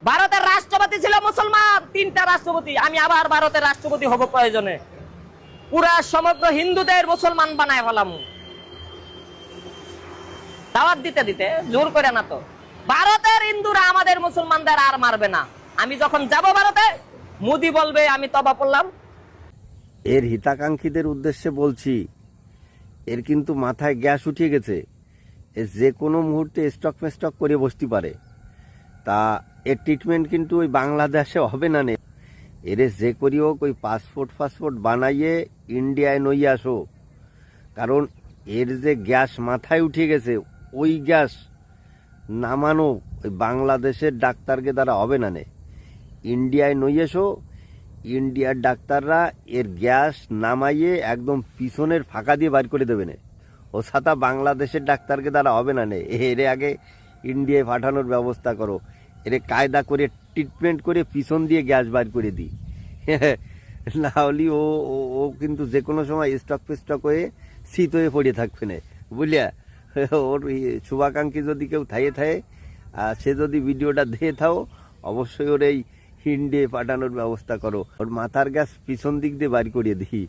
ভারতের রাষ্ট্রপতি ছিল মুসলমান, 3টা রাষ্ট্রপতি। আমি আবার ভারতের রাষ্ট্রপতি হব প্রয়োজনে, পুরা সমগ্র হিন্দুদের মুসলমান বানায় ফেলাম। দাওয়াত দিতে দিতে জোর করে না তো। ভারতের হিন্দুরা আমাদের মুসলমানদের আর মারবে না। আমি যখন যাব ভারতে, মোদি বলবে আমি তবা পড়লাম। এর হিতাকাঙ্ক্ষীদের উদ্দেশ্যে বলছি, এর কিন্তু মাথায় গ্যাস উঠে গেছে। এ যে কোনো মুহূর্তে স্টক মেস্টক করে বসতে পারে। তা এর ট্রিটমেন্ট কিন্তু ওই বাংলাদেশে হবে না নে। এরে যে করি হোক ওই পাসপোর্ট বানাইয়ে ইন্ডিয়ায় নই আসো। কারণ এর যে গ্যাস মাথায় উঠে গেছে, ওই গ্যাস নামানো ওই বাংলাদেশের ডাক্তারকে দ্বারা হবে না নে। ইন্ডিয়ায় নই এসো, ইন্ডিয়ার ডাক্তাররা এর গ্যাস নামাইয়ে একদম পিছনের ফাঁকা দিয়ে বার করে দেবে না। ও ছাতা বাংলাদেশের ডাক্তারকে দ্বারা হবে না নে। এরে আগে ইন্ডিয়ায় পাঠানোর ব্যবস্থা করো। এরে কায়দা করে ট্রিটমেন্ট করে পিছন দিয়ে গ্যাস বার করে দিই। না হলে ও ও কিন্তু যে কোনো সময় স্টক ফিস্টক হয়ে শীত হয়ে পড়ে থাকবে না, বুঝলিয়া। ওর শুভাকাঙ্ক্ষী যদি কেউ থায়ে সে যদি ভিডিওটা দিয়ে থাও, অবশ্যই ওর এই ইন্ডিয়ায় পাঠানোর ব্যবস্থা করো। ওর মাথার গ্যাস পিছন দিক দিয়ে বার করিয়ে দিই।